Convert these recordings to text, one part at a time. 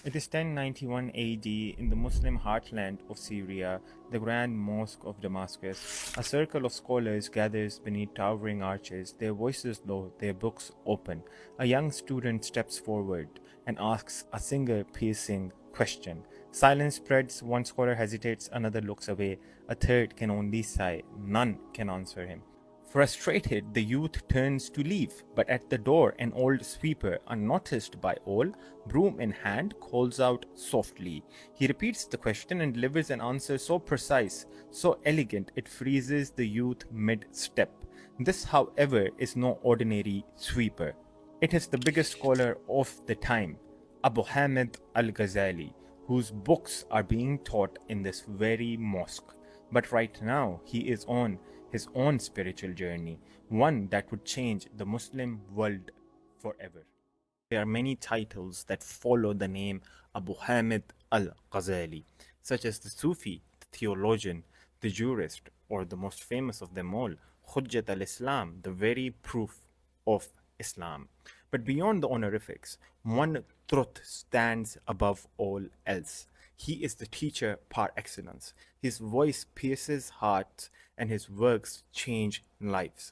It is 1091 AD in the Muslim heartland of Syria, the Grand Mosque of Damascus. A circle of scholars gathers beneath towering arches, their voices low, their books open. A young student steps forward and asks a single-piercing question. Silence spreads, one scholar hesitates, another looks away, a third can only sigh. None can answer him. Frustrated, the youth turns to leave, but at the door an old sweeper, unnoticed by all, broom in hand, calls out softly. He repeats the question and delivers an answer so precise, so elegant, it freezes the youth mid-step. This, however, is no ordinary sweeper. It is the biggest scholar of the time, Abu Hamid al-Ghazali, whose books are being taught in this very mosque. But right now, he is on his own spiritual journey, one that would change the Muslim world forever. There are many titles that follow the name Abu Hamid al-Ghazali, such as the Sufi, the theologian, the jurist, or the most famous of them all, Hujjat al-Islam, the very proof of Islam. But beyond the honorifics, one truth stands above all else. He is the teacher par excellence. His voice pierces hearts and his works change lives.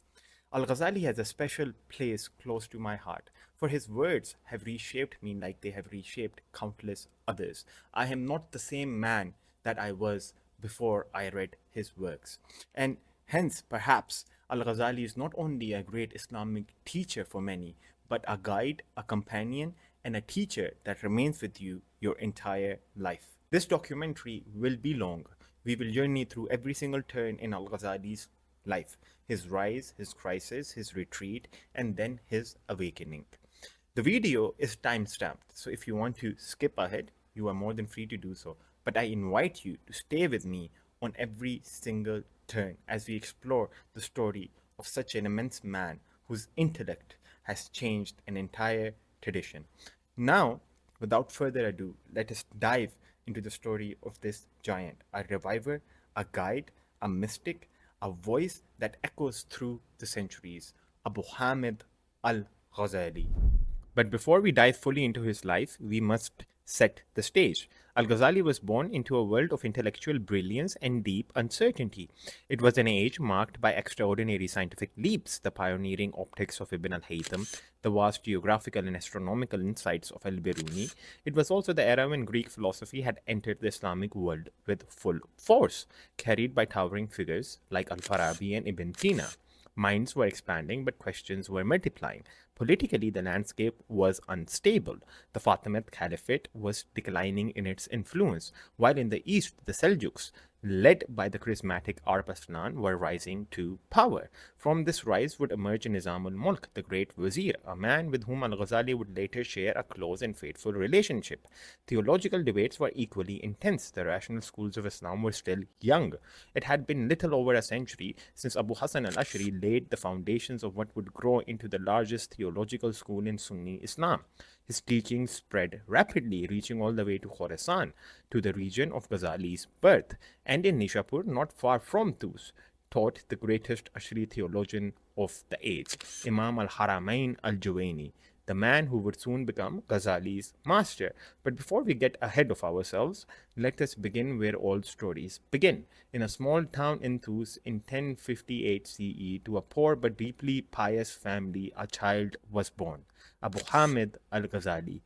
Al-Ghazali has a special place close to my heart, for his words have reshaped me like they have reshaped countless others. I am not the same man that I was before I read his works. And hence, perhaps, Al-Ghazali is not only a great Islamic teacher for many, but a guide, a companion, and a teacher that remains with you your entire life. This documentary will be long. We will journey through every single turn in Al-Ghazali's life, his rise, his crisis, his retreat, and then his awakening. The video is time-stamped, so if you want to skip ahead, you are more than free to do so. But I invite you to stay with me on every single turn as we explore the story of such an immense man whose intellect has changed an entire tradition. Now, without further ado, let us dive into the story of this giant, a reviver, a guide, a mystic, a voice that echoes through the centuries, Abu Hamid al-Ghazali. But before we dive fully into his life, we must set the stage. Al-Ghazali was born into a world of intellectual brilliance and deep uncertainty. It was an age marked by extraordinary scientific leaps, the pioneering optics of Ibn al-Haytham, the vast geographical and astronomical insights of al-Biruni. It was also the era when Greek philosophy had entered the Islamic world with full force, carried by towering figures like al-Farabi and Ibn Sina. Minds were expanding, but questions were multiplying. Politically, the landscape was unstable. The Fatimid Caliphate was declining in its influence, while in the east, the Seljuks, led by the charismatic Arpaslan, were rising to power. From this rise would emerge Nizam al-Mulk, the great vizier, a man with whom al-Ghazali would later share a close and faithful relationship. Theological debates were equally intense. The rational schools of Islam were still young. It had been little over a century since Abu Hassan al-Ash'ari laid the foundations of what would grow into the largest theological school in Sunni Islam. His teachings spread rapidly, reaching all the way to Khorasan, to the region of Ghazali's birth, and in Nishapur, not far from Tus, taught the greatest Ash'ari theologian of the age, Imam al-Haramain al-Juwayni, the man who would soon become Ghazali's master. But before we get ahead of ourselves, let us begin where all stories begin. In a small town in Tus in 1058 CE, to a poor but deeply pious family, a child was born, Abu Hamid al-Ghazali.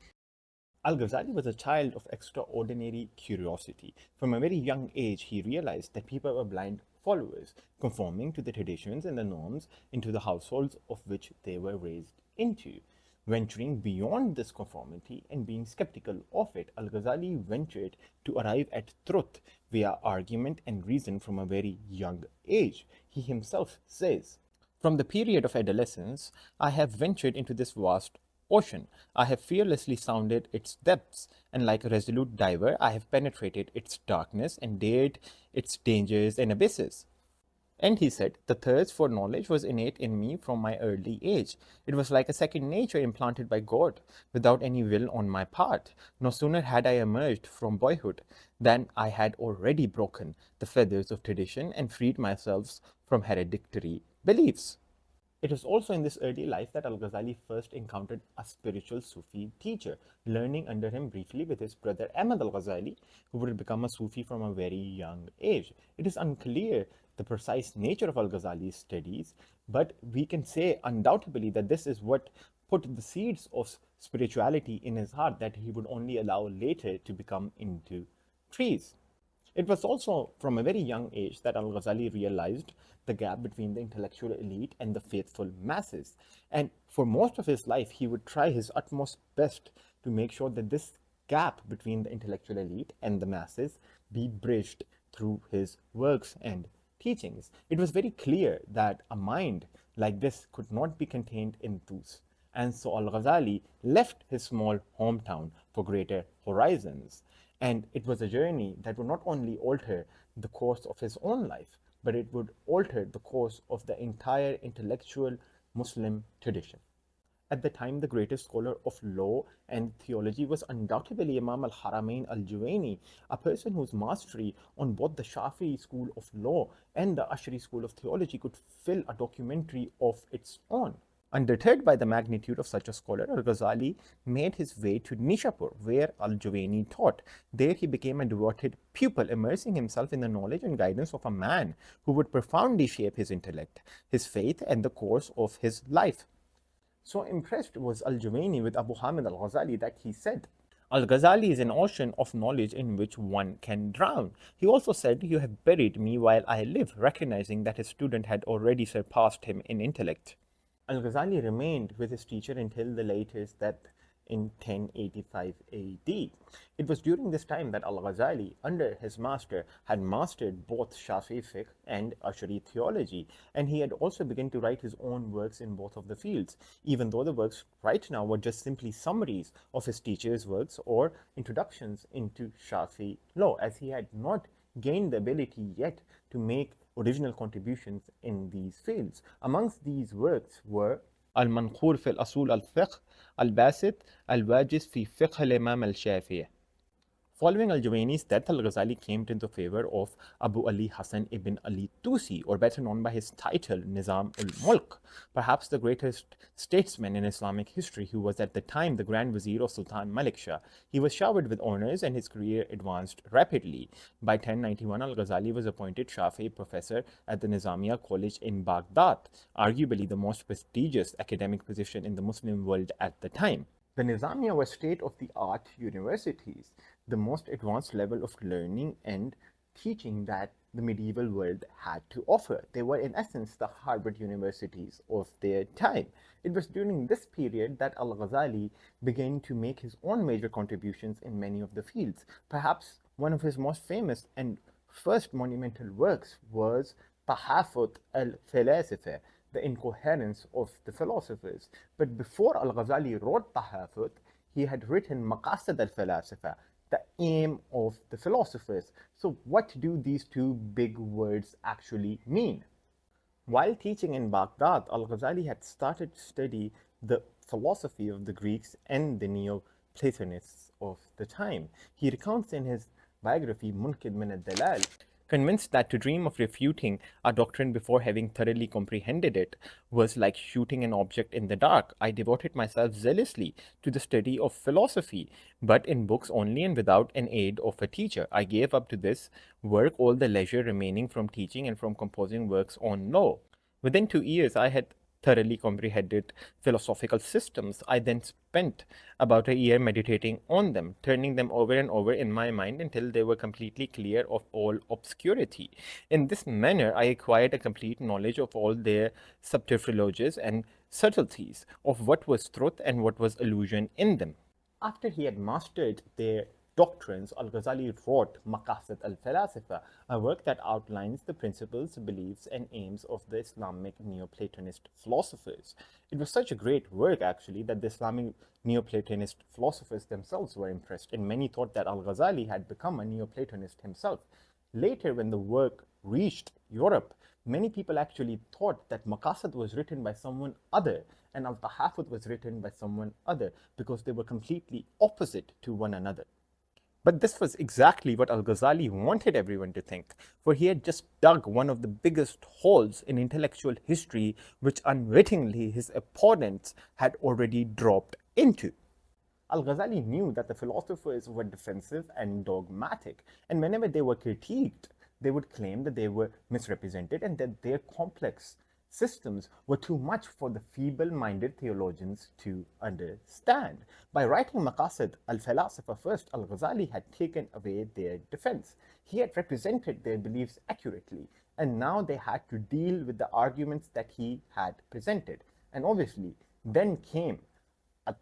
Al-Ghazali was a child of extraordinary curiosity. From a very young age, he realized that people were blind followers, conforming to the traditions and the norms into the households of which they were raised into. Venturing beyond this conformity and being skeptical of it, Al-Ghazali ventured to arrive at truth via argument and reason from a very young age. He himself says, "From the period of adolescence, I have ventured into this vast ocean. I have fearlessly sounded its depths, and like a resolute diver, I have penetrated its darkness and dared its dangers and abysses." And he said, "The thirst for knowledge was innate in me from my early age. It was like a second nature implanted by God, without any will on my part. No sooner had I emerged from boyhood than I had already broken the feathers of tradition and freed myself from hereditary beliefs." It was also in this early life that al-Ghazali first encountered a spiritual Sufi teacher, learning under him briefly with his brother Hamid al-Ghazali, who would become a Sufi from a very young age. It is unclear the precise nature of al-Ghazali's studies, but we can say undoubtedly that this is what put the seeds of spirituality in his heart that he would only allow later to become into trees. It was also from a very young age that al Ghazali realized the gap between the intellectual elite and the faithful masses. And for most of his life, he would try his utmost best to make sure that this gap between the intellectual elite and the masses be bridged through his works and teachings. It was very clear that a mind like this could not be contained in Tus. And so Al Ghazali left his small hometown for greater horizons. And it was a journey that would not only alter the course of his own life, but it would alter the course of the entire intellectual Muslim tradition. At the time, the greatest scholar of law and theology was undoubtedly Imam al-Haramain al-Juwayni, a person whose mastery on both the Shafi'i school of law and the Ash'ari school of theology could fill a documentary of its own. Undeterred by the magnitude of such a scholar, al-Ghazali made his way to Nishapur, where al-Juwayni taught. There he became a devoted pupil, immersing himself in the knowledge and guidance of a man who would profoundly shape his intellect, his faith, and the course of his life. So impressed was al-Juwayni with Abu Hamid al-Ghazali that he said, Al-Ghazali is an ocean of knowledge in which one can drown. He also said, you have buried me while I live, recognizing that his student had already surpassed him in intellect. Al-Ghazali remained with his teacher until the latest death in 1085 AD. It was during this time that Al-Ghazali, under his master, had mastered both Shafi'i fiqh and Ash'ari theology, and he had also begun to write his own works in both of the fields, even though the works right now were just simply summaries of his teacher's works or introductions into Shafi'i law, as he had not gained the ability yet to make original contributions in these fields. Amongst these works were المنقور في الأصول الفقه الباسط الواجز في فقه الإمام الشافعي. Following al-Juwayni's death, al-Ghazali came into favor of Abu Ali Hassan ibn Ali Tusi, or better known by his title Nizam ul-Mulk, perhaps the greatest statesman in Islamic history, who was at the time the Grand Vizier of Sultan Malik Shah. He was showered with honors and his career advanced rapidly. By 1091, al-Ghazali was appointed Shafi'i professor at the Nizamiya College in Baghdad, arguably the most prestigious academic position in the Muslim world at the time. The Nizamiya were state-of-the-art universities, the most advanced level of learning and teaching that the medieval world had to offer. They were, in essence, the Harvard universities of their time. It was during this period that al-Ghazali began to make his own major contributions in many of the fields. Perhaps one of his most famous and first monumental works was Tahafut al-Falasifa, the Incoherence of the philosophers. But before al-Ghazali wrote Tahafut, he had written Maqasid al-Falasifa, the aim of the philosophers. So what do these two big words actually mean? While teaching in Baghdad, al-Ghazali had started to study the philosophy of the Greeks and the Neoplatonists of the time. He recounts in his biography Munkid min al-Dalal, convinced that to dream of refuting a doctrine before having thoroughly comprehended it was like shooting an object in the dark. I devoted myself zealously to the study of philosophy, but in books only and without an aid of a teacher. I gave up to this work all the leisure remaining from teaching and from composing works on law. Within 2 years, I had thoroughly comprehended philosophical systems. I then spent about a year meditating on them, turning them over and over in my mind until they were completely clear of all obscurity. In this manner, I acquired a complete knowledge of all their subterfuges and subtleties, of what was truth and what was illusion in them. After he had mastered their doctrines, al-Ghazali wrote Maqasid al-Falasifa, a work that outlines the principles, beliefs, and aims of the Islamic Neoplatonist philosophers. It was such a great work, actually, that the Islamic Neoplatonist philosophers themselves were impressed, and many thought that al-Ghazali had become a Neoplatonist himself. Later, when the work reached Europe, many people actually thought that Maqasid was written by someone other and al-Tahafut was written by someone other because they were completely opposite to one another. But this was exactly what al-Ghazali wanted everyone to think, for he had just dug one of the biggest holes in intellectual history which unwittingly his opponents had already dropped into. Al-Ghazali knew that the philosophers were defensive and dogmatic, and whenever they were critiqued, they would claim that they were misrepresented and that their complex systems were too much for the feeble-minded theologians to understand. By writing Maqasid al-Falasifa first, al-Ghazali had taken away their defense. He had represented their beliefs accurately, and now they had to deal with the arguments that he had presented. And obviously, then came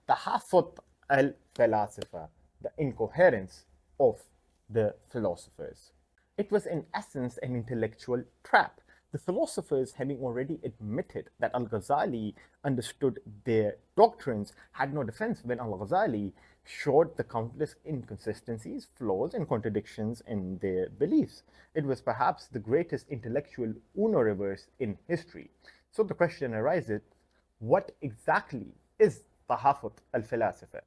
Tahafut al-Falasifa, the incoherence of the philosophers. It was in essence an intellectual trap. The philosophers, having already admitted that al-Ghazali understood their doctrines, had no defense when al-Ghazali showed the countless inconsistencies, flaws, and contradictions in their beliefs. It was perhaps the greatest intellectual uno reverse in history. So the question arises, what exactly is Tahafut al-Falasifa?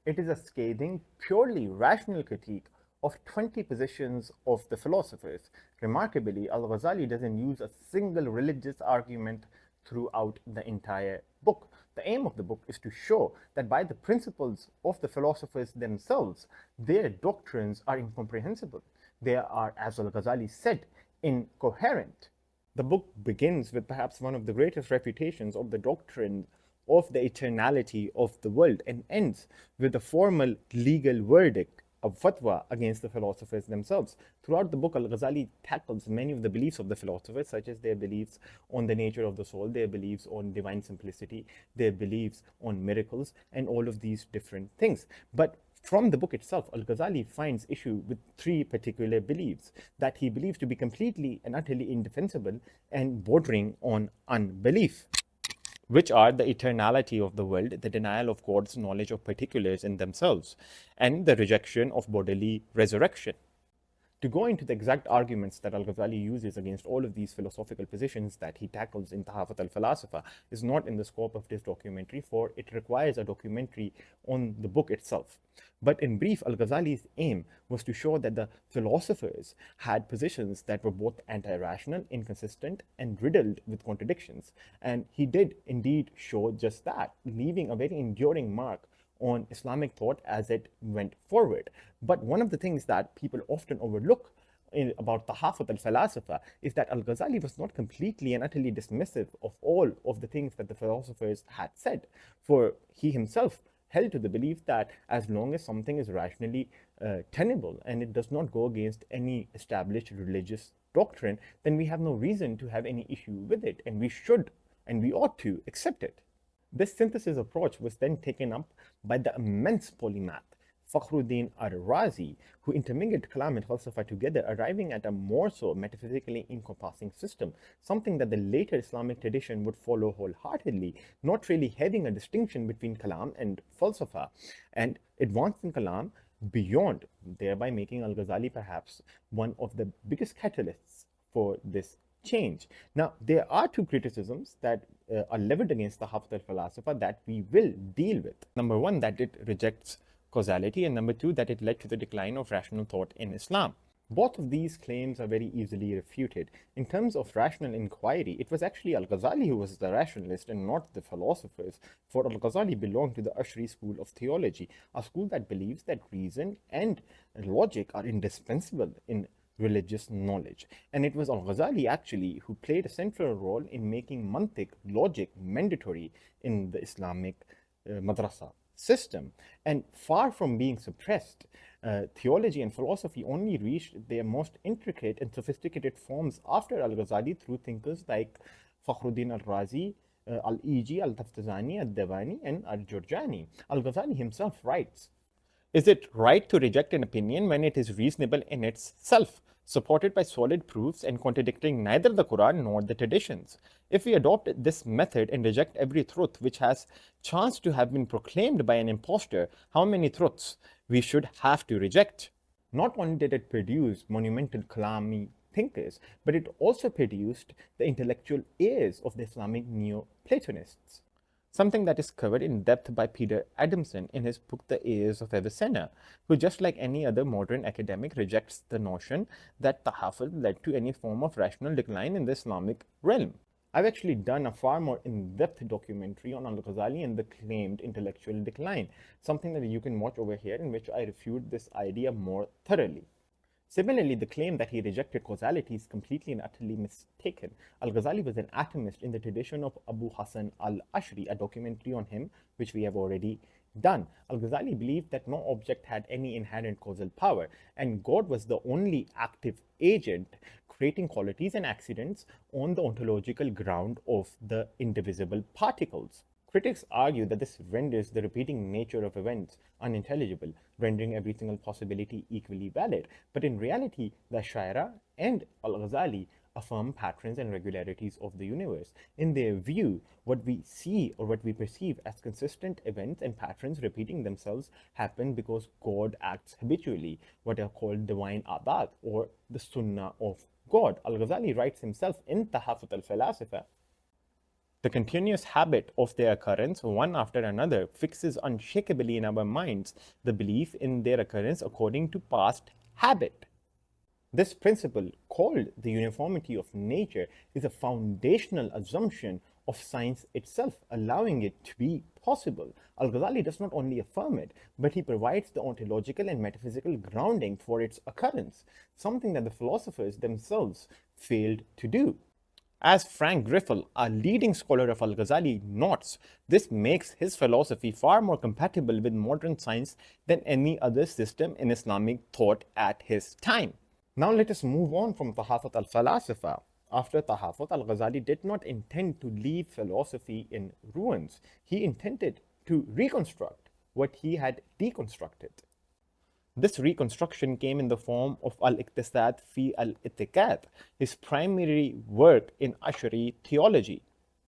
It is a scathing, purely rational critique of 20 positions of the philosophers. Remarkably, al-Ghazali doesn't use a single religious argument throughout the entire book. The aim of the book is to show that by the principles of the philosophers themselves, their doctrines are incomprehensible. They are, as al-Ghazali said, incoherent. The book begins with perhaps one of the greatest refutations of the doctrine of the eternality of the world and ends with a formal legal verdict of fatwa against the philosophers themselves. Throughout the book, al-Ghazali tackles many of the beliefs of the philosophers, such as their beliefs on the nature of the soul, their beliefs on divine simplicity, their beliefs on miracles, and all of these different things. But from the book itself, al-Ghazali finds issue with three particular beliefs that he believes to be completely and utterly indefensible and bordering on unbelief, which are the eternality of the world, the denial of God's knowledge of particulars in themselves, and the rejection of bodily resurrection. To go into the exact arguments that al-Ghazali uses against all of these philosophical positions that he tackles in Tahafut al-Falasifa is not in the scope of this documentary, for it requires a documentary on the book itself. But in brief, al-Ghazali's aim was to show that the philosophers had positions that were both anti-rational, inconsistent, and riddled with contradictions. And he did indeed show just that, leaving a very enduring mark on Islamic thought as it went forward. But one of the things that people often overlook about Tahafut al-Falasifa is that al-Ghazali was not completely and utterly dismissive of all of the things that the philosophers had said, for he himself held to the belief that as long as something is rationally tenable and it does not go against any established religious doctrine, then we have no reason to have any issue with it, and we should and we ought to accept it. This synthesis approach was then taken up by the immense polymath Fakhruddin ar-Razi, who intermingled Kalam and Falsafa together, arriving at a more so metaphysically encompassing system, something that the later Islamic tradition would follow wholeheartedly, not really having a distinction between Kalam and Falsafa, and advancing Kalam beyond, thereby making al-Ghazali perhaps one of the biggest catalysts for this change. Now, there are two criticisms that are leveled against the Tahafut al-Falasifa that we will deal with. Number one, that it rejects causality, and number two, that it led to the decline of rational thought in Islam. Both of these claims are very easily refuted. In terms of rational inquiry, it was actually al-Ghazali who was the rationalist and not the philosophers, for al-Ghazali belonged to the Ash'ari school of theology, a school that believes that reason and logic are indispensable in religious knowledge. And it was al-Ghazali actually who played a central role in making mantiq, logic, mandatory in the Islamic madrasa system. And far from being suppressed, theology and philosophy only reached their most intricate and sophisticated forms after al-Ghazali through thinkers like Fakhruddin al-Razi, al-Iji, al-Taftazani, al-Davani, and al-Jurjani. Al-Ghazali himself writes, "Is it right to reject an opinion when it is reasonable in itself, supported by solid proofs and contradicting neither the Quran nor the traditions? If we adopt this method and reject every truth which has chanced to have been proclaimed by an impostor, how many truths we should have to reject?" Not only did it produce monumental Kalami thinkers, but it also produced the intellectual heirs of the Islamic Neo-Platonists. something that is covered in depth by Peter Adamson in his book The Ears of Avicenna, who, just like any other modern academic, rejects the notion that Tahafut led to any form of rational decline in the Islamic realm. I've actually done a far more in-depth documentary on al-Ghazali and the claimed intellectual decline, something that you can watch over here, in which I refute this idea more thoroughly. Similarly, the claim that he rejected causality is completely and utterly mistaken. Al-Ghazali was an atomist in the tradition of Abu Hassan al-Ash'ari, a documentary on him which we have already done. Al-Ghazali believed that no object had any inherent causal power, and God was the only active agent creating qualities and accidents on the ontological ground of the indivisible particles. Critics argue that this renders the repeating nature of events unintelligible, rendering every single possibility equally valid. But in reality, the Ash'ari and al-Ghazali affirm patterns and regularities of the universe. In their view, what we see or what we perceive as consistent events and patterns repeating themselves happen because God acts habitually, what are called divine adat or the sunnah of God. Al-Ghazali writes himself in Tahafut al-Falasifa, the continuous habit of their occurrence, one after another, fixes unshakably in our minds the belief in their occurrence according to past habit. This principle, called the uniformity of nature, is a foundational assumption of science itself, allowing it to be possible. Al-Ghazali does not only affirm it, but he provides the ontological and metaphysical grounding for its occurrence, something that the philosophers themselves failed to do. As Frank Griffel, a leading scholar of al-Ghazali, notes, this makes his philosophy far more compatible with modern science than any other system in Islamic thought at his time. Now let us move on from Tahafut al-Falasifa. After Tahafut, al-Ghazali did not intend to leave philosophy in ruins. He intended to reconstruct what he had deconstructed. This reconstruction came in the form of al-Iqtisad fi al-Itiqad, his primary work in Ash'ari theology.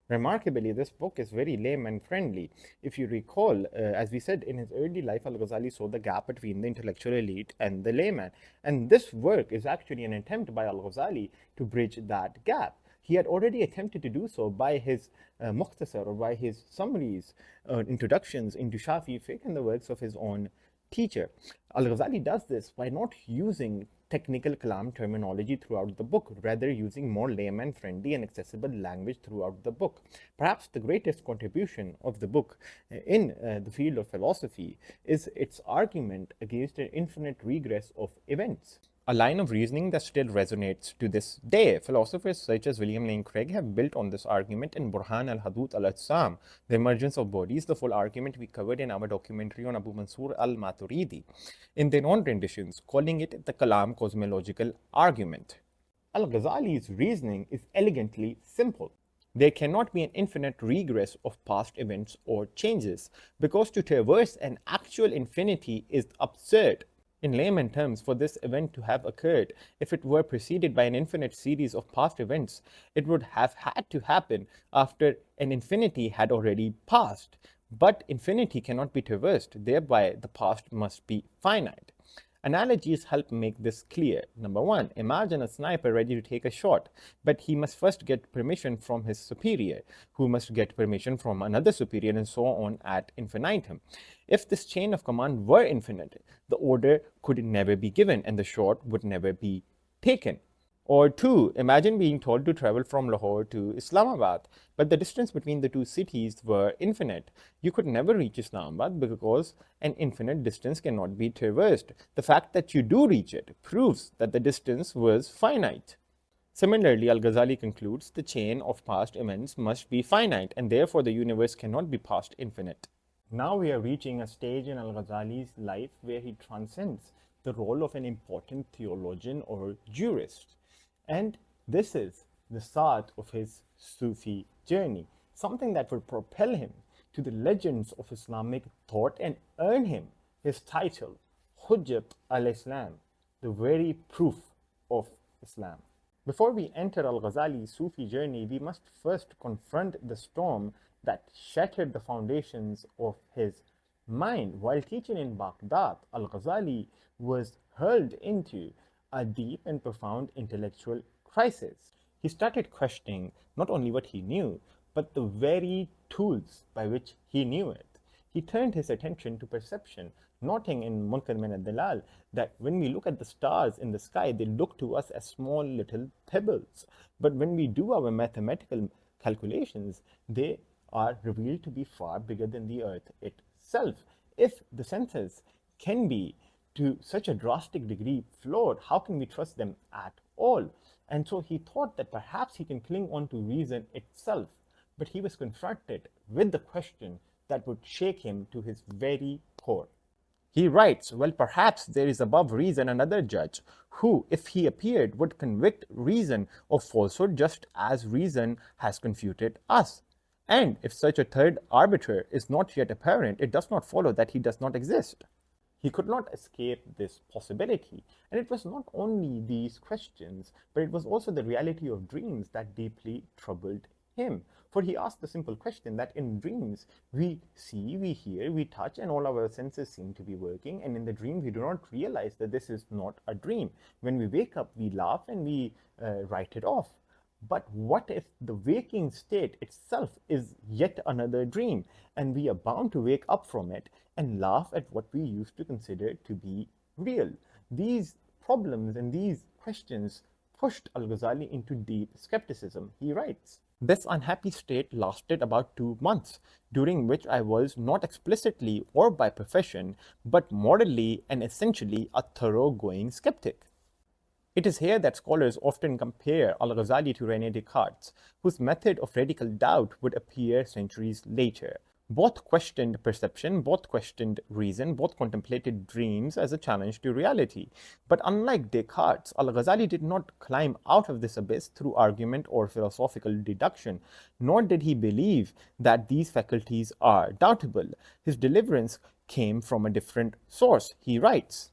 Remarkably, this book is very layman friendly. If you recall, as we said, in his early life, al-Ghazali saw the gap between the intellectual elite and the layman. And this work is actually an attempt by al-Ghazali to bridge that gap. He had already attempted to do so by his mukhtasar, or by his summaries, introductions into Shafi fiqh and the works of his own teacher. Al-Ghazali does this by not using technical kalam terminology throughout the book, rather using more layman-friendly and accessible language throughout the book. Perhaps the greatest contribution of the book in the field of philosophy is its argument against an infinite regress of events, a line of reasoning that still resonates to this day. Philosophers such as William Lane Craig have built on this argument in Burhan al-Hadud al-Ajsam, The Emergence of Bodies, the full argument we covered in our documentary on Abu Mansur al-Maturidi, in their own renditions, calling it the Kalam cosmological argument. Al-Ghazali's reasoning is elegantly simple. There cannot be an infinite regress of past events or changes, because to traverse an actual infinity is absurd. In layman terms, for this event to have occurred, if it were preceded by an infinite series of past events, it would have had to happen after an infinity had already passed. But infinity cannot be traversed, thereby the past must be finite. Analogies help make this clear. Number one, imagine a sniper ready to take a shot, but he must first get permission from his superior, who must get permission from another superior, and so on ad infinitum. If this chain of command were infinite, the order could never be given and the shot would never be taken. Or two, imagine being told to travel from Lahore to Islamabad, but the distance between the two cities were infinite. You could never reach Islamabad because an infinite distance cannot be traversed. The fact that you do reach it proves that the distance was finite. Similarly, al-Ghazali concludes the chain of past events must be finite, and therefore the universe cannot be past infinite. Now we are reaching a stage in al-Ghazali's life where he transcends the role of an important theologian or jurist. And this is the start of his Sufi journey, something that will propel him to the legends of Islamic thought and earn him his title, Hujjat al-Islam, the very proof of Islam. Before we enter al-Ghazali's Sufi journey, we must first confront the storm that shattered the foundations of his mind. While teaching in Baghdad, al-Ghazali was hurled into a deep and profound intellectual crisis. He started questioning not only what he knew, but the very tools by which he knew it. He turned his attention to perception, noting in Munkar min al-Dalal that when we look at the stars in the sky, they look to us as small little pebbles. But when we do our mathematical calculations, they are revealed to be far bigger than the earth itself. If the senses can be to such a drastic degree flawed, how can we trust them at all? And so he thought that perhaps he can cling on to reason itself, but he was confronted with the question that would shake him to his very core. He writes, well, perhaps there is above reason another judge, who, if he appeared, would convict reason of falsehood just as reason has confuted us. And if such a third arbiter is not yet apparent, it does not follow that he does not exist. He could not escape this possibility. And it was not only these questions, but it was also the reality of dreams that deeply troubled him. For he asked the simple question that in dreams we see, we hear, we touch, and all our senses seem to be working. And in the dream, we do not realize that this is not a dream. When we wake up, we laugh and we write it off. But what if the waking state itself is yet another dream, and we are bound to wake up from it and laugh at what we used to consider to be real? These problems and these questions pushed al-Ghazali into deep skepticism. He writes, this unhappy state lasted about 2 months, during which I was not explicitly or by profession, but morally and essentially a thoroughgoing skeptic. It is here that scholars often compare al-Ghazali to René Descartes, whose method of radical doubt would appear centuries later. Both questioned perception, both questioned reason, both contemplated dreams as a challenge to reality. But unlike Descartes, al-Ghazali did not climb out of this abyss through argument or philosophical deduction, nor did he believe that these faculties are doubtable. His deliverance came from a different source. He writes,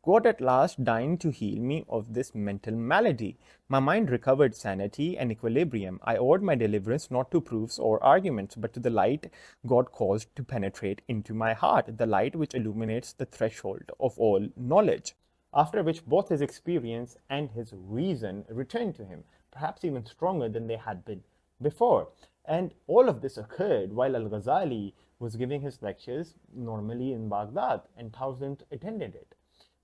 God at last deigned to heal me of this mental malady. My mind recovered sanity and equilibrium. I owed my deliverance not to proofs or arguments, but to the light God caused to penetrate into my heart, the light which illuminates the threshold of all knowledge. After which both his experience and his reason returned to him, perhaps even stronger than they had been before. And all of this occurred while al-Ghazali was giving his lectures normally in Baghdad, and thousands attended it.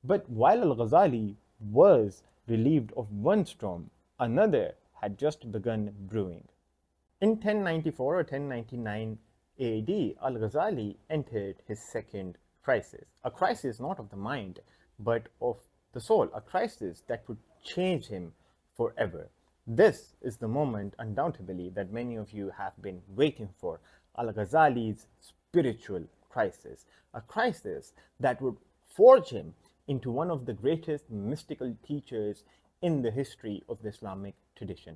But while al-Ghazali was relieved of one storm, another had just begun brewing. In 1094 or 1099 AD, al-Ghazali entered his second crisis. A crisis not of the mind, but of the soul. A crisis that would change him forever. This is the moment, undoubtedly, that many of you have been waiting for. Al-Ghazali's spiritual crisis. A crisis that would forge him into one of the greatest mystical teachers in the history of the Islamic tradition.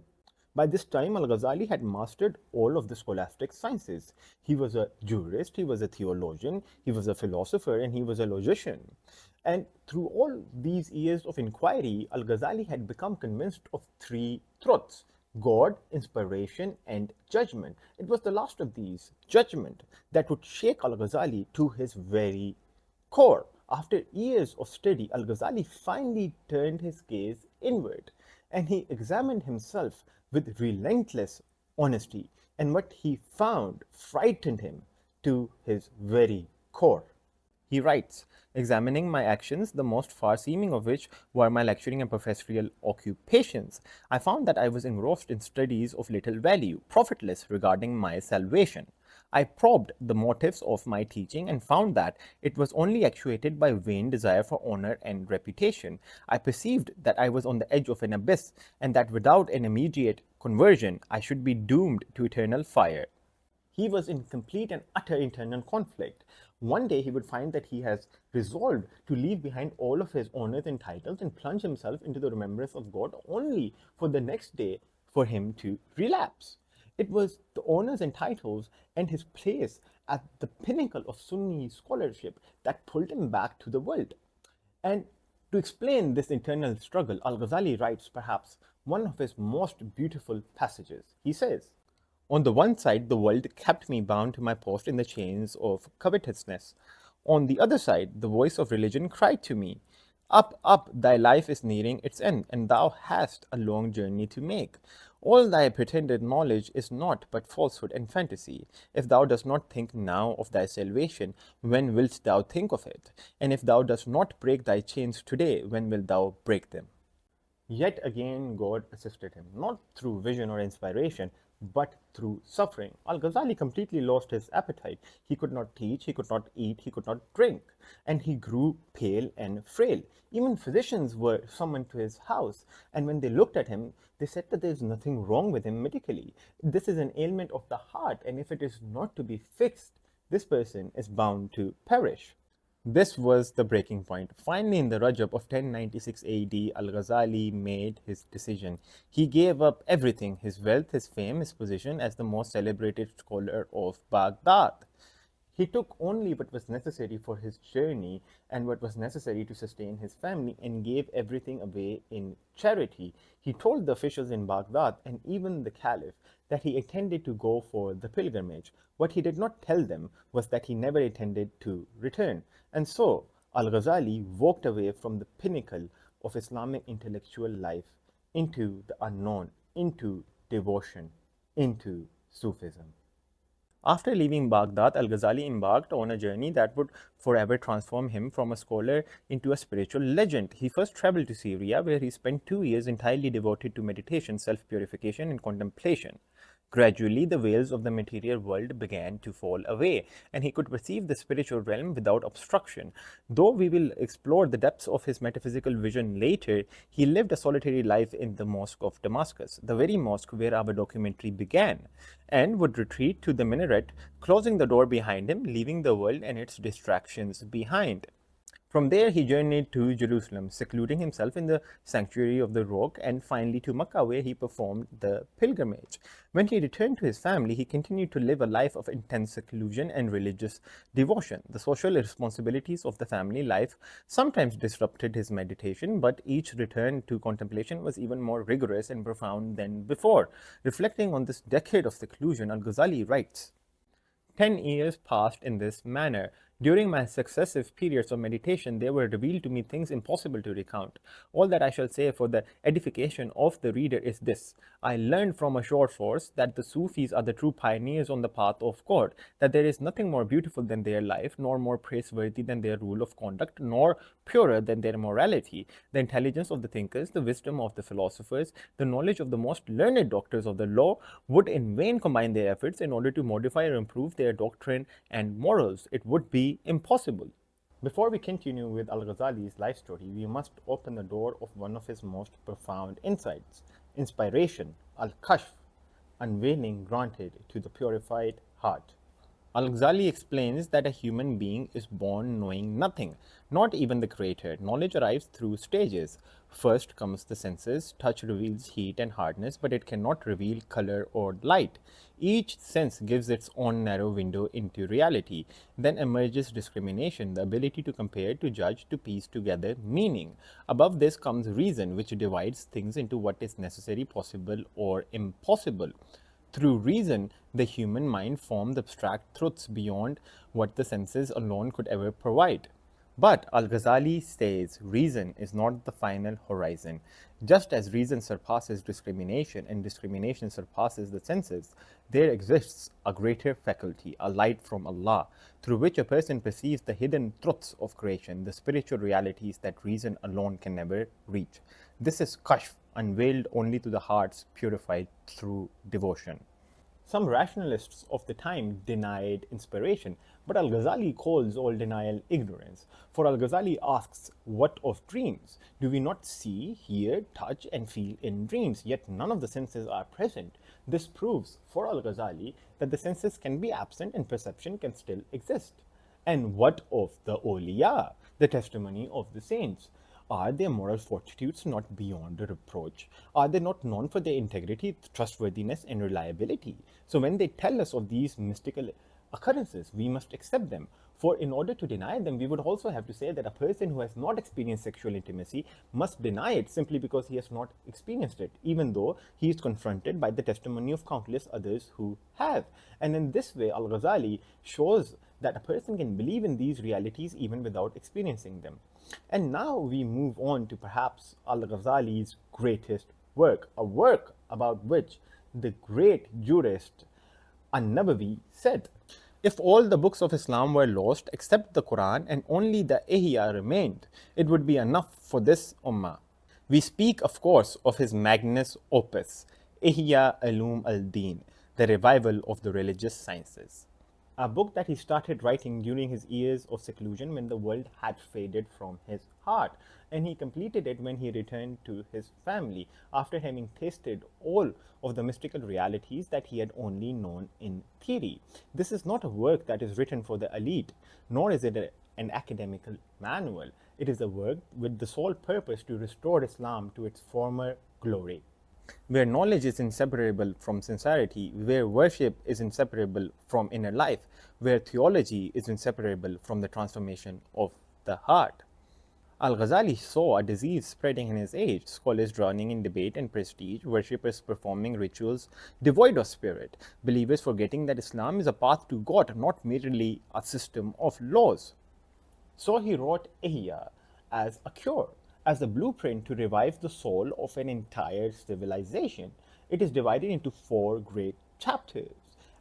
By this time, al-Ghazali had mastered all of the scholastic sciences. He was a jurist, he was a theologian, he was a philosopher, and he was a logician. And through all these years of inquiry, al-Ghazali had become convinced of three truths: God, inspiration, and judgment. It was the last of these, judgment, that would shake al-Ghazali to his very core. After years of study, al-Ghazali finally turned his gaze inward, and he examined himself with relentless honesty, and what he found frightened him to his very core. He writes, examining my actions, the most far-seeming of which were my lecturing and professorial occupations, I found that I was engrossed in studies of little value, profitless regarding my salvation. I probed the motives of my teaching and found that it was only actuated by vain desire for honor and reputation. I perceived that I was on the edge of an abyss, and that without an immediate conversion, I should be doomed to eternal fire. He was in complete and utter internal conflict. One day he would find that he has resolved to leave behind all of his honors and titles and plunge himself into the remembrance of God, only for the next day for him to relapse. It was the honors and titles and his place at the pinnacle of Sunni scholarship that pulled him back to the world. And to explain this internal struggle, al-Ghazali writes perhaps one of his most beautiful passages. He says, on the one side, the world kept me bound to my post in the chains of covetousness. On the other side, the voice of religion cried to me, up, up, thy life is nearing its end, and thou hast a long journey to make. All thy pretended knowledge is naught but falsehood and fantasy. If thou dost not think now of thy salvation, when wilt thou think of it? And if thou dost not break thy chains today, when wilt thou break them? Yet again, God assisted him, not through vision or inspiration, but through suffering. Al-Ghazali completely lost his appetite. He could not teach, he could not eat, he could not drink, and he grew pale and frail. Even physicians were summoned to his house, and when they looked at him, they said that there is nothing wrong with him medically. This is an ailment of the heart, and if it is not to be fixed, this person is bound to perish. This was the breaking point. Finally, in the Rajab of 1096 AD, al-Ghazali made his decision. He gave up everything, his wealth, his fame, his position as the most celebrated scholar of Baghdad. He took only what was necessary for his journey and what was necessary to sustain his family and gave everything away in charity. He told the officials in Baghdad and even the Caliph that he intended to go for the pilgrimage. What he did not tell them was that he never intended to return. And so, al-Ghazali walked away from the pinnacle of Islamic intellectual life into the unknown, into devotion, into Sufism. After leaving Baghdad, al-Ghazali embarked on a journey that would forever transform him from a scholar into a spiritual legend. He first traveled to Syria, where he spent 2 years entirely devoted to meditation, self-purification, and contemplation. Gradually, the veils of the material world began to fall away, and he could perceive the spiritual realm without obstruction. Though we will explore the depths of his metaphysical vision later, he lived a solitary life in the Mosque of Damascus, the very mosque where our documentary began, and would retreat to the minaret, closing the door behind him, leaving the world and its distractions behind. From there, he journeyed to Jerusalem, secluding himself in the sanctuary of the rock, and finally to Mecca, where he performed the pilgrimage. When he returned to his family, he continued to live a life of intense seclusion and religious devotion. The social responsibilities of the family life sometimes disrupted his meditation, but each return to contemplation was even more rigorous and profound than before. Reflecting on this decade of seclusion, al-Ghazali writes, 10 years passed in this manner. During my successive periods of meditation, there were revealed to me things impossible to recount. All that I shall say for the edification of the reader is this. I learned from a short course that the Sufis are the true pioneers on the path of God, that there is nothing more beautiful than their life, nor more praiseworthy than their rule of conduct, nor purer than their morality. The intelligence of the thinkers, the wisdom of the philosophers, the knowledge of the most learned doctors of the law would in vain combine their efforts in order to modify or improve their doctrine and morals. It would be impossible. Before we continue with al-Ghazali's life story, we must open the door of one of his most profound insights, inspiration, al-Kashf, unveiling granted to the purified heart. Al-Ghazali explains that a human being is born knowing nothing, not even the Creator. Knowledge arrives through stages. First comes the senses. Touch reveals heat and hardness, but it cannot reveal color or light. Each sense gives its own narrow window into reality. Then emerges discrimination, the ability to compare, to judge, to piece together meaning. Above this comes reason, which divides things into what is necessary, possible, or impossible. Through reason, the human mind forms abstract truths beyond what the senses alone could ever provide. But al-Ghazali says reason is not the final horizon. Just as reason surpasses discrimination and discrimination surpasses the senses, there exists a greater faculty, a light from Allah, through which a person perceives the hidden truths of creation, the spiritual realities that reason alone can never reach. This is Kashf, unveiled only to the hearts purified through devotion. Some rationalists of the time denied inspiration, but al-Ghazali calls all denial ignorance. For al-Ghazali asks, what of dreams? Do we not see, hear, touch, and feel in dreams, yet none of the senses are present? This proves, for al-Ghazali, that the senses can be absent and perception can still exist. And what of the awliya, the testimony of the saints? Are their moral fortitudes not beyond reproach? Are they not known for their integrity, trustworthiness, and reliability? So when they tell us of these mystical occurrences, we must accept them. For in order to deny them, we would also have to say that a person who has not experienced sexual intimacy must deny it simply because he has not experienced it, even though he is confronted by the testimony of countless others who have. And in this way, al-Ghazali shows that a person can believe in these realities even without experiencing them. And now we move on to perhaps al-Ghazali's greatest work, a work about which the great jurist An-Nawawi said, "If all the books of Islam were lost except the Quran and only the Ihya remained, it would be enough for this ummah." We speak, of course, of his magnus opus, Ihya Ulum al-Din, the revival of the religious sciences. A book that he started writing during his years of seclusion when the world had faded from his heart, and he completed it when he returned to his family after having tasted all of the mystical realities that he had only known in theory. This is not a work that is written for the elite, nor is it an academical manual. It is a work with the sole purpose to restore Islam to its former glory, where knowledge is inseparable from sincerity, where worship is inseparable from inner life, where theology is inseparable from the transformation of the heart. Al-Ghazali saw a disease spreading in his age, scholars drowning in debate and prestige, worshippers performing rituals devoid of spirit, believers forgetting that Islam is a path to God, not merely a system of laws. So he wrote Ihya as a cure, as a blueprint to revive the soul of an entire civilization. It is divided into 4 great chapters: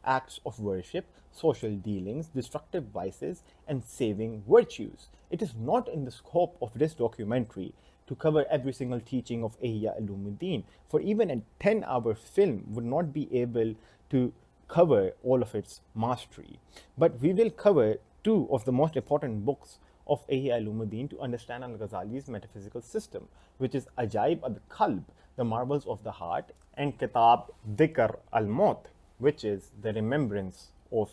acts of worship, social dealings, destructive vices, and saving virtues. It is not in the scope of this documentary to cover every single teaching of Ihya Ulumuddin, for even a 10-hour film would not be able to cover all of its mastery. But we will cover 2 of the most important books of Ihya Ulumuddin to understand al-Ghazali's metaphysical system, which is Ajaib al-Qalb, the marvels of the heart, and Kitab Dhikr al-Maut, which is the remembrance of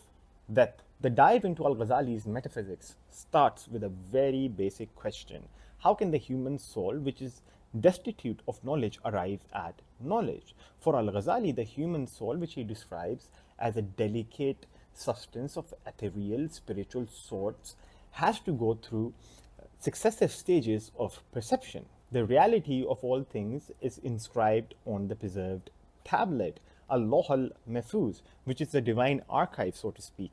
death. The dive into al-Ghazali's metaphysics starts with a very basic question: how can the human soul, which is destitute of knowledge, arrive at knowledge? For al-Ghazali, the human soul, which he describes as a delicate substance of ethereal spiritual sorts, has to go through successive stages of perception. The reality of all things is inscribed on the preserved tablet, al-Lawh al-Mahfuz, which is the divine archive, so to speak,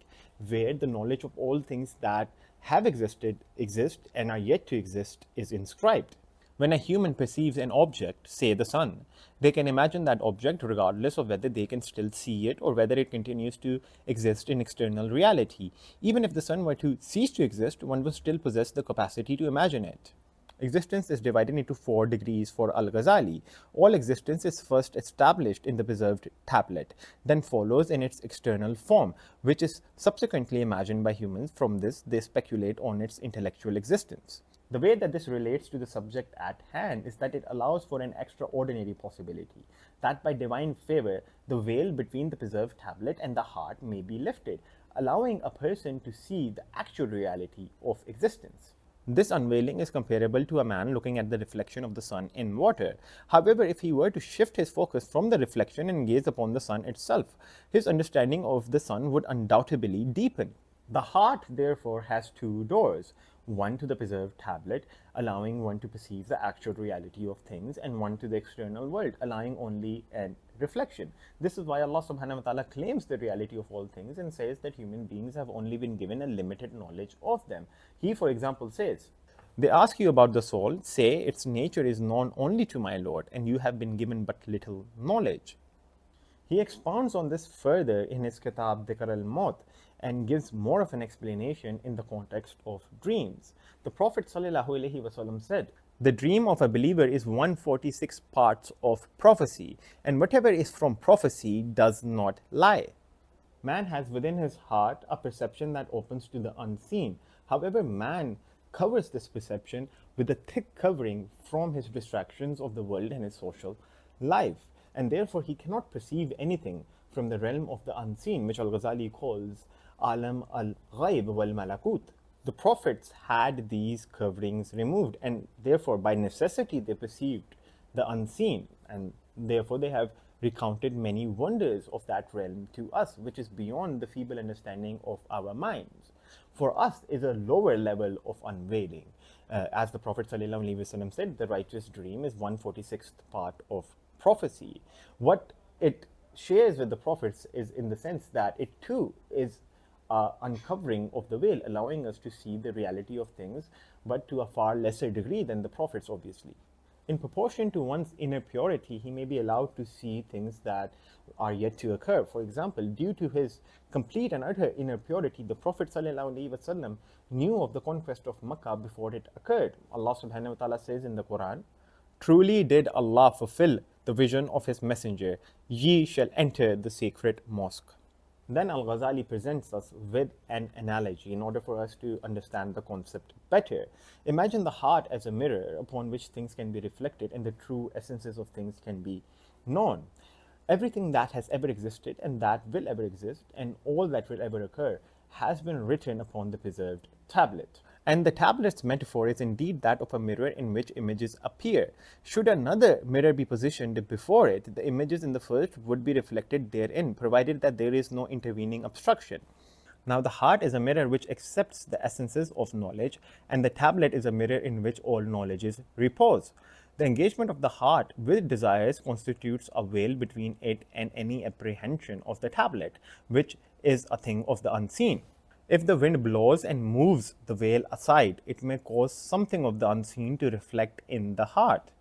where the knowledge of all things that have existed, exist, and are yet to exist is inscribed. When a human perceives an object, say the sun, they can imagine that object regardless of whether they can still see it or whether it continues to exist in external reality. Even if the sun were to cease to exist, one would still possess the capacity to imagine it. Existence is divided into 4 degrees for al-Ghazali. All existence is first established in the preserved tablet, then follows in its external form, which is subsequently imagined by humans. From this, they speculate on its intellectual existence. The way that this relates to the subject at hand is that it allows for an extraordinary possibility, that by divine favor, the veil between the preserved tablet and the heart may be lifted, allowing a person to see the actual reality of existence. This unveiling is comparable to a man looking at the reflection of the sun in water. However, if he were to shift his focus from the reflection and gaze upon the sun itself, his understanding of the sun would undoubtedly deepen. The heart, therefore, has 2 doors, one to the preserved tablet, allowing one to perceive the actual reality of things, and one to the external world, allowing only a reflection. This is why Allah subhanahu wa ta'ala claims the reality of all things and says that human beings have only been given a limited knowledge of them. He, for example, says, "They ask you about the soul, say its nature is known only to my Lord, and you have been given but little knowledge." He expounds on this further in his Kitab Dhikr al-Maut and gives more of an explanation in the context of dreams. The Prophet ﷺ said, "The dream of a believer is 146 parts of prophecy, and whatever is from prophecy does not lie." Man has within his heart a perception that opens to the unseen. However, man covers this perception with a thick covering from his distractions of the world and his social life, and therefore he cannot perceive anything from the realm of the unseen, which al-Ghazali calls alam al-Ghaib wal-Malakut. The prophets had these coverings removed, and therefore by necessity they perceived the unseen, and therefore they have recounted many wonders of that realm to us, which is beyond the feeble understanding of our minds. For us is a lower level of unveiling. As the Prophet ﷺ said, the righteous dream is 146th part of prophecy. What it shares with the prophets is in the sense that it too is uncovering of the veil, allowing us to see the reality of things, but to a far lesser degree than the prophets, obviously. In proportion to one's inner purity, he may be allowed to see things that are yet to occur. For example, due to his complete and utter inner purity, the Prophet ﷺ knew of the conquest of Makkah before it occurred. Allah subhanahu wa ta'ala says in the Quran, "Truly did Allah fulfill the vision of His messenger, ye shall enter the sacred mosque." Then al-Ghazali presents us with an analogy in order for us to understand the concept better. Imagine the heart as a mirror upon which things can be reflected and the true essences of things can be known. Everything that has ever existed and that will ever exist and all that will ever occur has been written upon the preserved tablet. And the tablet's metaphor is indeed that of a mirror in which images appear. Should another mirror be positioned before it, the images in the first would be reflected therein, provided that there is no intervening obstruction. Now, the heart is a mirror which accepts the essences of knowledge, and the tablet is a mirror in which all knowledges repose. The engagement of the heart with desires constitutes a veil between it and any apprehension of the tablet, which is a thing of the unseen. If the wind blows and moves the veil aside, it may cause something of the unseen to reflect in the heart.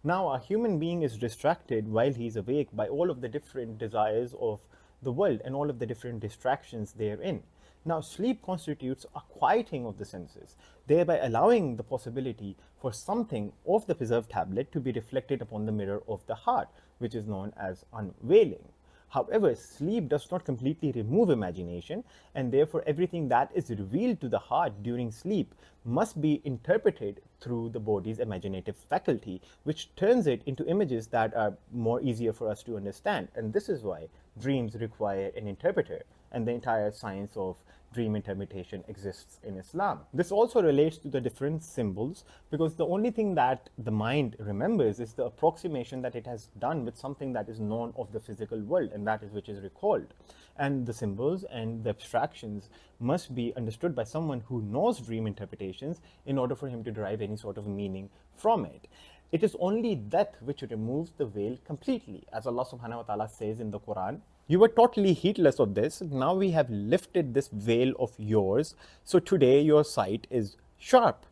Now, a human being is distracted while he is awake by all of the different desires of the world and all of the different distractions therein. Now, sleep constitutes a quieting of the senses, thereby allowing the possibility for something of the preserved tablet to be reflected upon the mirror of the heart, which is known as unveiling. However, sleep does not completely remove imagination, and therefore everything that is revealed to the heart during sleep must be interpreted through the body's imaginative faculty, which turns it into images that are more easier for us to understand. And this is why dreams require an interpreter, and the entire science of dream interpretation exists in Islam. This also relates to the different symbols, because the only thing that the mind remembers is the approximation that it has done with something that is known of the physical world, and that is which is recalled. And the symbols and the abstractions must be understood by someone who knows dream interpretations in order for him to derive any sort of meaning from it. It is only death which removes the veil completely. As Allah subhanahu wa ta'ala says in the Quran, "You were totally heedless of this. Now we have lifted this veil of yours. So today your sight is sharp."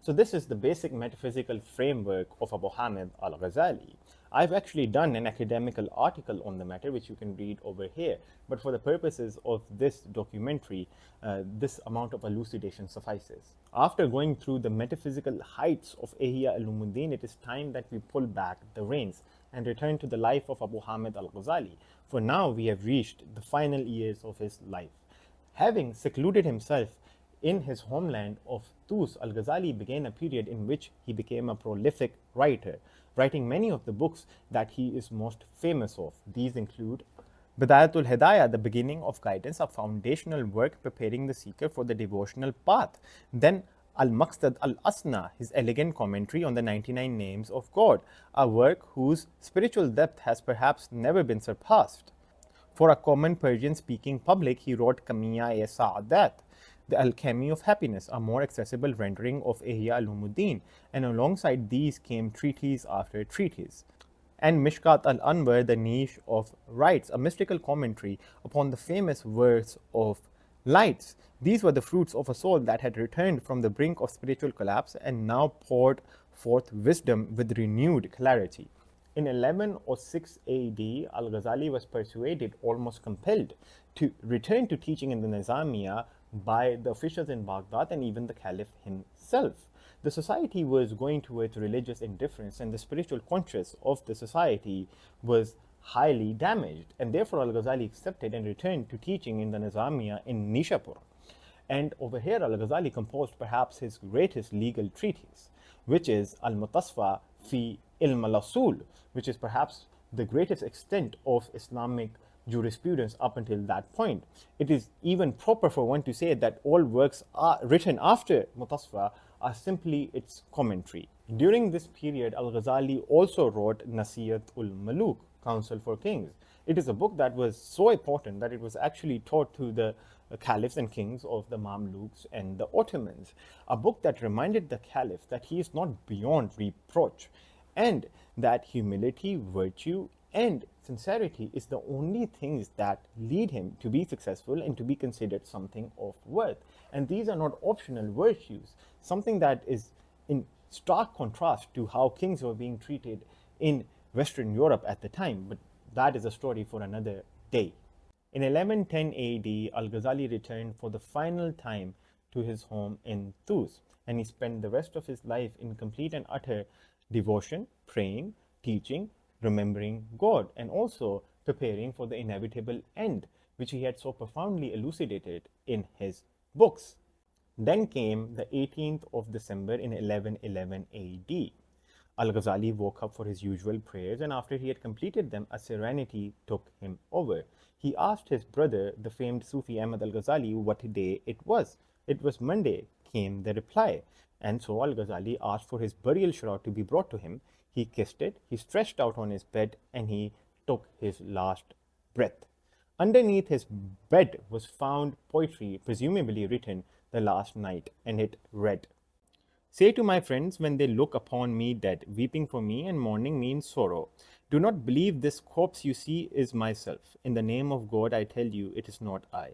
So this is the basic metaphysical framework of Abu Hamid al-Ghazali. I've actually done an academical article on the matter, which you can read over here. But for the purposes of this documentary, this amount of elucidation suffices. After going through the metaphysical heights of Ihya Ulum, it is time that we pull back the reins and return to the life of Abu Hamid al-Ghazali. For now, we have reached the final years of his life. Having secluded himself in his homeland of Tus, al-Ghazali began a period in which he became a prolific writer, writing many of the books that he is most famous of. These include Bidayatul Hidayah, the beginning of guidance, a foundational work preparing the seeker for the devotional path. Then Al-Maqsad al-Asna, his elegant commentary on the 99 names of God, a work whose spiritual depth has perhaps never been surpassed. For a common Persian-speaking public, he wrote Kamiya-e-Sa'adat, the Alchemy of Happiness, a more accessible rendering of Ihya Ulumuddin, and alongside these came treatise after treatise. And Mishkat al-Anwar, the Niche of Rights, a mystical commentary upon the famous verse of lights. These were the fruits of a soul that had returned from the brink of spiritual collapse and now poured forth wisdom with renewed clarity. In 1106 AD, al-Ghazali was persuaded, almost compelled, to return to teaching in the Nizamiya by the officials in Baghdad and even the Caliph himself. The society was going towards religious indifference, and the spiritual conscience of the society was highly damaged, and therefore al-Ghazali accepted and returned to teaching in the Nizamiya in Nishapur. And over here al-Ghazali composed perhaps his greatest legal treatise, which is al-Mutasfa fi ilm al-Usul, which is perhaps the greatest extent of Islamic jurisprudence up until that point. It is even proper for one to say that all works are written after Mutasfa are simply its commentary. During this period, al-Ghazali also wrote Nasiyat ul-Muluk, Counsel for Kings. It is a book that was so important that it was actually taught to the caliphs and kings of the Mamluks and the Ottomans. A book that reminded the caliph that he is not beyond reproach, and that humility, virtue, and sincerity is the only things that lead him to be successful and to be considered something of worth. And these are not optional virtues, something that is in stark contrast to how kings were being treated in Western Europe at the time, but that is a story for another day. In 1110 AD, al-Ghazali returned for the final time to his home in Tus, and he spent the rest of his life in complete and utter devotion, praying, teaching, remembering God, and also preparing for the inevitable end, which he had so profoundly elucidated in his books. Then came the 18th of December in 1111 AD. Al-Ghazali woke up for his usual prayers, and after he had completed them, a serenity took him over. He asked his brother, the famed Sufi Hamid al-Ghazali, what day it was. It was Monday, came the reply. And so al-Ghazali asked for his burial shroud to be brought to him. He kissed it, he stretched out on his bed, and he took his last breath. Underneath his bed was found poetry, presumably written the last night, and it read, "Say to my friends when they look upon me dead, weeping for me and mourning me in sorrow, do not believe this corpse you see is myself. In the name of God I tell you it is not I.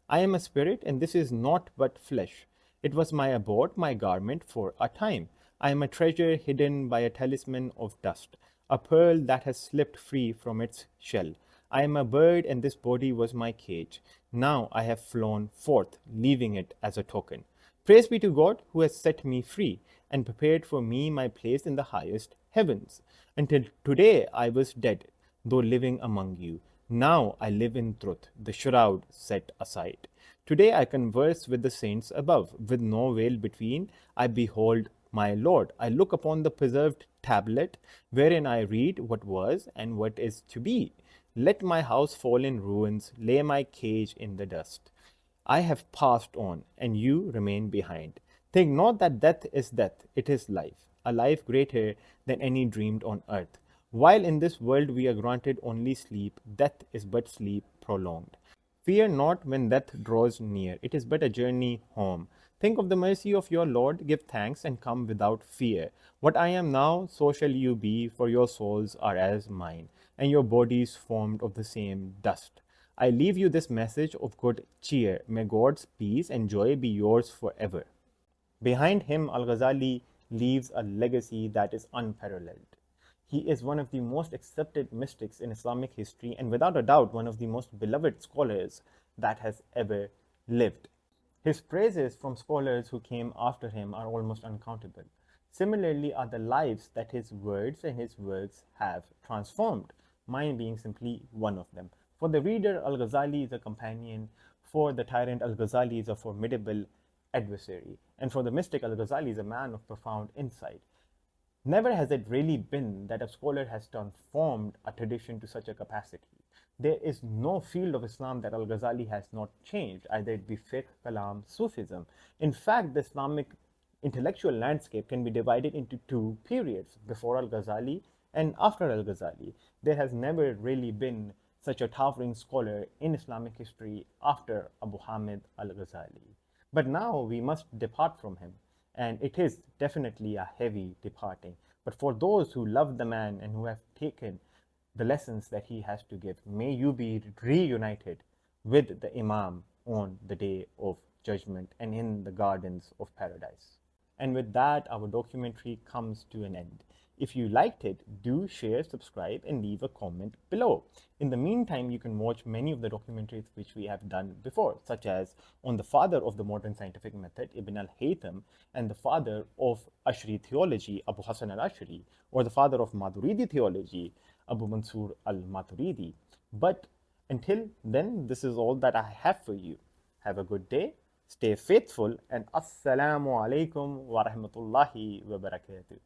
I am a spirit, and this is naught but flesh. It was my abode, my garment for a time. I am a treasure hidden by a talisman of dust, a pearl that has slipped free from its shell. I am a bird, and this body was my cage. Now I have flown forth, leaving it as a token. Praise be to God who has set me free and prepared for me my place in the highest heavens. Until today I was dead, though living among you. Now I live in truth, the shroud set aside. Today I converse with the saints above, with no veil between. I behold my Lord. I look upon the preserved tablet, wherein I read what was and what is to be. Let my house fall in ruins, lay my cage in the dust. I have passed on, and you remain behind. Think not that death is death, it is life, a life greater than any dreamed on earth. While in this world we are granted only sleep, death is but sleep prolonged. Fear not when death draws near, it is but a journey home. Think of the mercy of your Lord, give thanks, and come without fear. What I am now, so shall you be, for your souls are as mine, and your bodies formed of the same dust. I leave you this message of good cheer. May God's peace and joy be yours forever." Behind him, al-Ghazali leaves a legacy that is unparalleled. He is one of the most accepted mystics in Islamic history, and without a doubt one of the most beloved scholars that has ever lived. His praises from scholars who came after him are almost uncountable. Similarly are the lives that his words and his works have transformed, mine being simply one of them. For the reader, al-Ghazali is a companion. For the tyrant, al-Ghazali is a formidable adversary. And for the mystic, al-Ghazali is a man of profound insight. Never has it really been that a scholar has transformed a tradition to such a capacity. There is no field of Islam that al-Ghazali has not changed, either it be fiqh, kalam, Sufism. In fact, the Islamic intellectual landscape can be divided into two periods, before al-Ghazali and after al-Ghazali. There has never really been such a towering scholar in Islamic history after Abu Hamid al-Ghazali. But now we must depart from him, and it is definitely a heavy departing. But for those who love the man and who have taken the lessons that he has to give, may you be reunited with the Imam on the day of judgment and in the gardens of paradise. And with that, our documentary comes to an end. If you liked it, do share, subscribe, and leave a comment below. In the meantime, you can watch many of the documentaries which we have done before, such as on the father of the modern scientific method, Ibn al-Haytham, and the father of Ash'ari theology, Abu Hassan al-Ash'ari, or the father of Maturidi theology, Abu Mansur al-Maturidi. But until then, this is all that I have for you. Have a good day, stay faithful, and Assalamu alaikum wa rahmatullahi wa barakatuh.